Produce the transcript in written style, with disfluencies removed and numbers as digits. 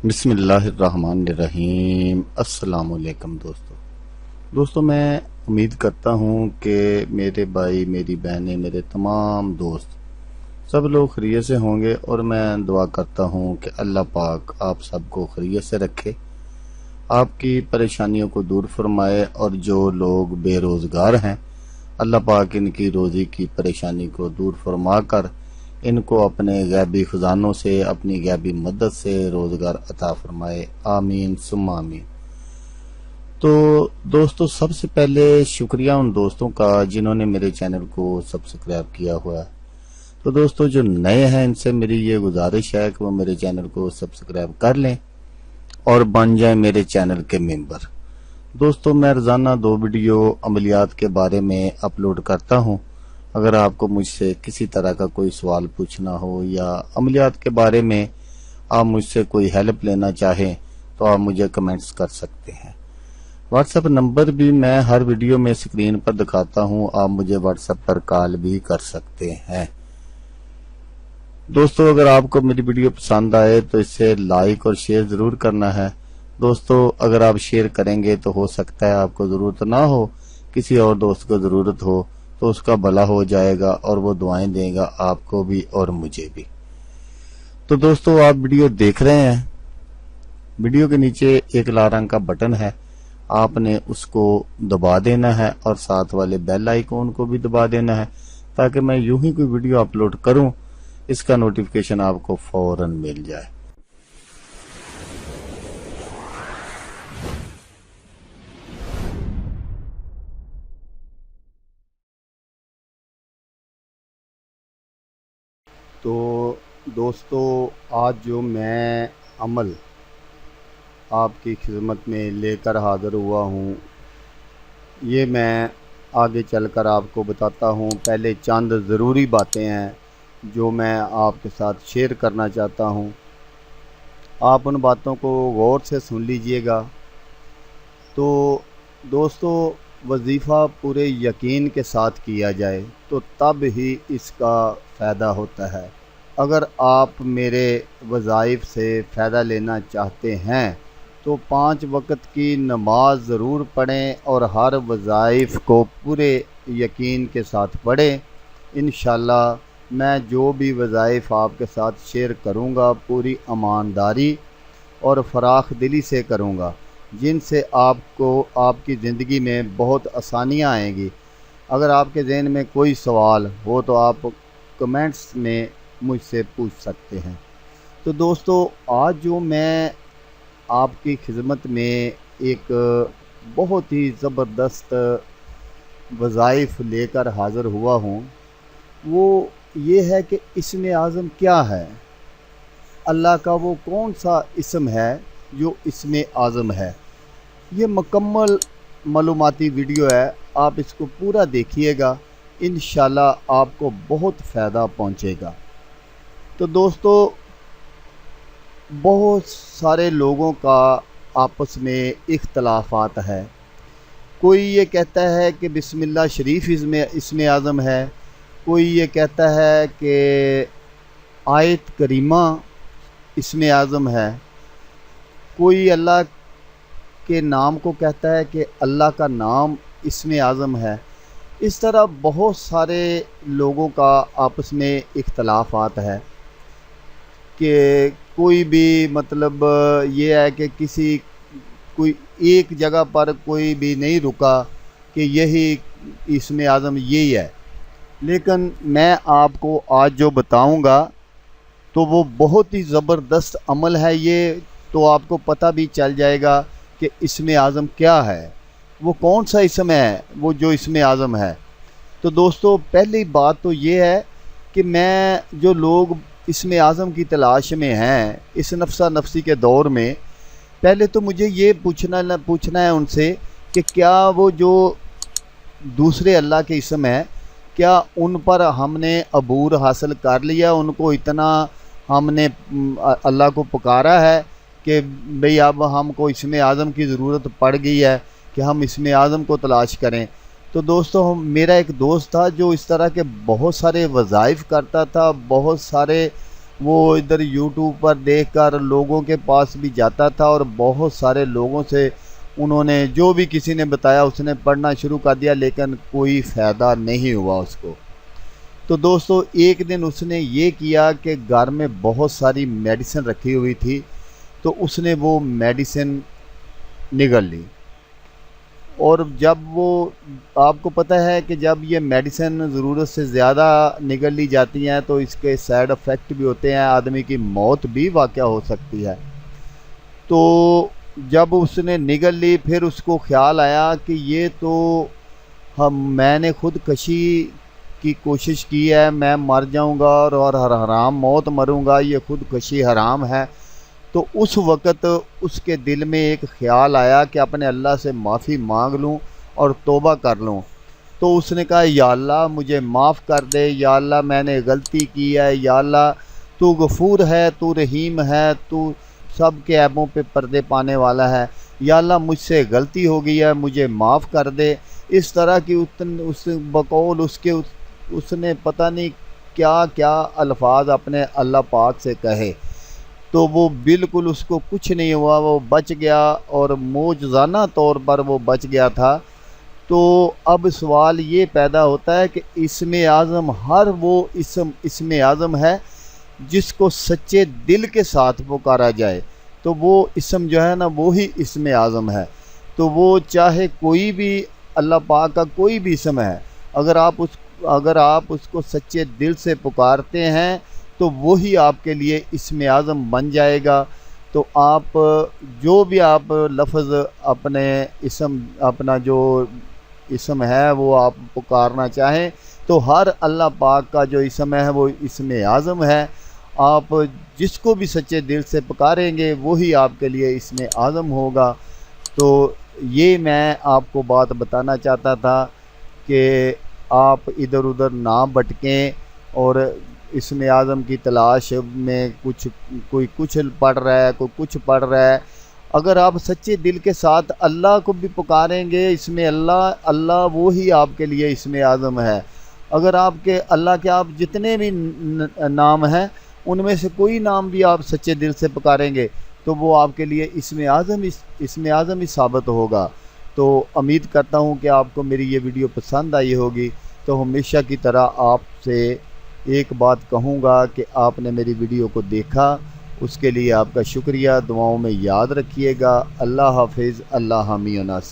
بسم اللہ الرحمن الرحیم۔ السلام علیکم دوستو میں امید کرتا ہوں کہ میرے بھائی، میری بہنیں، میرے تمام دوست سب لوگ خیریت سے ہوں گے، اور میں دعا کرتا ہوں کہ اللہ پاک آپ سب کو خیریت سے رکھے، آپ کی پریشانیوں کو دور فرمائے، اور جو لوگ بے روزگار ہیں اللہ پاک ان کی روزی کی پریشانی کو دور فرما کر ان کو اپنے غیبی خزانوں سے، اپنی غیبی مدد سے روزگار عطا فرمائے، آمین ثم آمین۔ تو دوستو، سب سے پہلے شکریہ ان دوستوں کا جنہوں نے میرے چینل کو سبسکرائب کیا ہوا ہے۔ تو دوستو جو نئے ہیں ان سے میری یہ گزارش ہے کہ وہ میرے چینل کو سبسکرائب کر لیں اور بن جائیں میرے چینل کے ممبر۔ دوستو میں روزانہ 2 ویڈیو عملیات کے بارے میں اپلوڈ کرتا ہوں۔ اگر آپ کو مجھ سے کسی طرح کا کوئی سوال پوچھنا ہو یا عملیات کے بارے میں آپ مجھ سے کوئی ہیلپ لینا چاہیں تو آپ مجھے کمنٹس کر سکتے ہیں۔ واٹس ایپ نمبر بھی میں ہر ویڈیو میں اسکرین پر دکھاتا ہوں، آپ مجھے واٹس ایپ پر کال بھی کر سکتے ہیں۔ دوستو اگر آپ کو میری ویڈیو پسند آئے تو اسے لائک اور شیئر ضرور کرنا ہے۔ دوستو اگر آپ شیئر کریں گے تو ہو سکتا ہے آپ کو ضرورت نہ ہو، کسی اور دوست کو ضرورت ہو تو اس کا بھلا ہو جائے گا اور وہ دعائیں دے گا آپ کو بھی اور مجھے بھی۔ تو دوستو آپ ویڈیو دیکھ رہے ہیں، ویڈیو کے نیچے ایک لال رنگ کا بٹن ہے، آپ نے اس کو دبا دینا ہے اور ساتھ والے بیل آئیکن کو بھی دبا دینا ہے تاکہ میں یوں ہی کوئی ویڈیو اپلوڈ کروں اس کا نوٹیفیکیشن آپ کو فوراً مل جائے۔ تو دوستو آج جو میں عمل آپ کی خدمت میں لے کر حاضر ہوا ہوں، یہ میں آگے چل کر آپ کو بتاتا ہوں۔ پہلے چند ضروری باتیں ہیں جو میں آپ کے ساتھ شیئر کرنا چاہتا ہوں، آپ ان باتوں کو غور سے سن لیجئے گا۔ تو دوستو وظیفہ پورے یقین کے ساتھ کیا جائے تو تب ہی اس کا فائدہ ہوتا ہے۔ اگر آپ میرے وظائف سے فائدہ لینا چاہتے ہیں تو 5 وقت کی نماز ضرور پڑھیں اور ہر وظائف کو پورے یقین کے ساتھ پڑھیں۔ انشاءاللہ میں جو بھی وظائف آپ کے ساتھ شیئر کروں گا پوری ایمانداری اور فراخ دلی سے کروں گا، جن سے آپ کو آپ کی زندگی میں بہت آسانیاں آئیں گی۔ اگر آپ کے ذہن میں کوئی سوال ہو تو آپ کمنٹس میں مجھ سے پوچھ سکتے ہیں۔ تو دوستو آج جو میں آپ کی خدمت میں ایک بہت ہی زبردست وظائف لے کر حاضر ہوا ہوں، وہ یہ ہے کہ اسم اعظم کیا ہے، اللہ کا وہ کون سا اسم ہے جو اسم اعظم ہے۔ یہ مکمل معلوماتی ویڈیو ہے، آپ اس کو پورا دیکھیے گا، انشاءاللہ آپ کو بہت فائدہ پہنچے گا۔ تو دوستو بہت سارے لوگوں کا آپس میں اختلافات ہے۔ کوئی یہ کہتا ہے کہ بسم اللہ شریف اسم اعظم ہے، کوئی یہ کہتا ہے کہ آیت کریمہ اسم اعظم ہے، کوئی اللہ کے نام کو کہتا ہے کہ اللہ کا نام اسم اعظم ہے۔ اس طرح بہت سارے لوگوں کا آپس میں اختلافات ہے کہ کوئی بھی مطلب یہ ہے کہ کوئی ایک جگہ پر کوئی بھی نہیں رکا کہ یہی اسم اعظم یہی ہے، لیکن میں آپ کو آج جو بتاؤں گا تو وہ بہت ہی زبردست عمل ہے، یہ تو آپ کو پتہ بھی چل جائے گا کہ اسم اعظم کیا ہے، وہ کون سا اسم ہے وہ جو اسم اعظم ہے۔ تو دوستو پہلی بات تو یہ ہے کہ میں جو لوگ اسم اعظم کی تلاش میں ہیں اس نفسا نفسی کے دور میں، پہلے تو مجھے یہ پوچھنا ہے ان سے کہ کیا وہ جو دوسرے اللہ کے اسم ہیں کیا ان پر ہم نے عبور حاصل کر لیا، ان کو اتنا ہم نے اللہ کو پکارا ہے کہ بھئی اب ہم کو اسم اعظم کی ضرورت پڑ گئی ہے کہ ہم اسم اعظم کو تلاش کریں۔ تو دوستو میرا ایک دوست تھا جو اس طرح کے بہت سارے وظائف کرتا تھا، بہت سارے وہ ادھر یوٹیوب پر دیکھ کر لوگوں کے پاس بھی جاتا تھا اور بہت سارے لوگوں سے انہوں نے جو بھی کسی نے بتایا اس نے پڑھنا شروع کر دیا، لیکن کوئی فائدہ نہیں ہوا اس کو۔ تو دوستو ایک دن اس نے یہ کیا کہ گھر میں بہت ساری میڈیسن رکھی ہوئی تھی، تو اس نے وہ میڈیسن نگل لی۔ اور جب وہ، آپ کو پتہ ہے کہ جب یہ میڈیسن ضرورت سے زیادہ نگل لی جاتی ہیں تو اس کے سائیڈ افیکٹ بھی ہوتے ہیں، آدمی کی موت بھی واقع ہو سکتی ہے۔ تو جب اس نے نگل لی پھر اس کو خیال آیا کہ یہ تو میں نے خودکشی کی کوشش کی ہے، میں مر جاؤں گا اور حرام موت مروں گا، یہ خودکشی حرام ہے۔ تو اس وقت اس کے دل میں ایک خیال آیا کہ اپنے اللہ سے معافی مانگ لوں اور توبہ کر لوں۔ تو اس نے کہا یا اللہ مجھے معاف کر دے، یا اللہ میں نے غلطی کی ہے، یا اللہ تو غفور ہے، تو رحیم ہے، تو سب کے عیبوں پہ پردے پانے والا ہے، یا اللہ مجھ سے غلطی ہو گئی ہے، مجھے معاف کر دے۔ اس طرح کی اس بقول اس نے پتہ نہیں کیا کیا الفاظ اپنے اللہ پاک سے کہے، تو وہ بالکل اس کو کچھ نہیں ہوا، وہ بچ گیا اور معجزانہ طور پر وہ بچ گیا تھا۔ تو اب سوال یہ پیدا ہوتا ہے کہ اسم اعظم، ہر وہ اسم اعظم ہے جس کو سچے دل کے ساتھ پکارا جائے تو وہ اسم جو ہے نا وہی اسم اعظم ہے۔ تو وہ چاہے کوئی بھی اللہ پاک کا کوئی بھی اسم ہے، اگر آپ اس کو سچے دل سے پکارتے ہیں تو وہی آپ کے لیے اسم اعظم بن جائے گا۔ تو آپ جو بھی آپ لفظ اپنا جو اسم ہے وہ آپ پکارنا چاہیں تو ہر اللہ پاک کا جو اسم ہے وہ اسم اعظم ہے۔ آپ جس کو بھی سچے دل سے پکاریں گے وہی آپ کے لیے اسم اعظم ہوگا۔ تو یہ میں آپ کو بات بتانا چاہتا تھا کہ آپ ادھر ادھر نہ بھٹکیں اور اسم اعظم کی تلاش میں کوئی کچھ پڑھ رہا ہے، کوئی کچھ پڑھ رہا ہے۔ اگر آپ سچے دل کے ساتھ اللہ کو بھی پکاریں گے، اس میں اللہ وہی آپ کے لیے اسم اعظم ہے۔ اگر آپ کے اللہ کے آپ جتنے بھی نام ہیں ان میں سے کوئی نام بھی آپ سچے دل سے پکاریں گے تو وہ آپ کے لیے اسم اعظم ہی ثابت ہوگا۔ تو امید کرتا ہوں کہ آپ کو میری یہ ویڈیو پسند آئی ہوگی۔ تو ہمیشہ کی طرح آپ سے ایک بات کہوں گا کہ آپ نے میری ویڈیو کو دیکھا، اس کے لیے آپ کا شکریہ، دعاؤں میں یاد رکھیے گا۔ اللہ حافظ، اللہ حامی و ناصر۔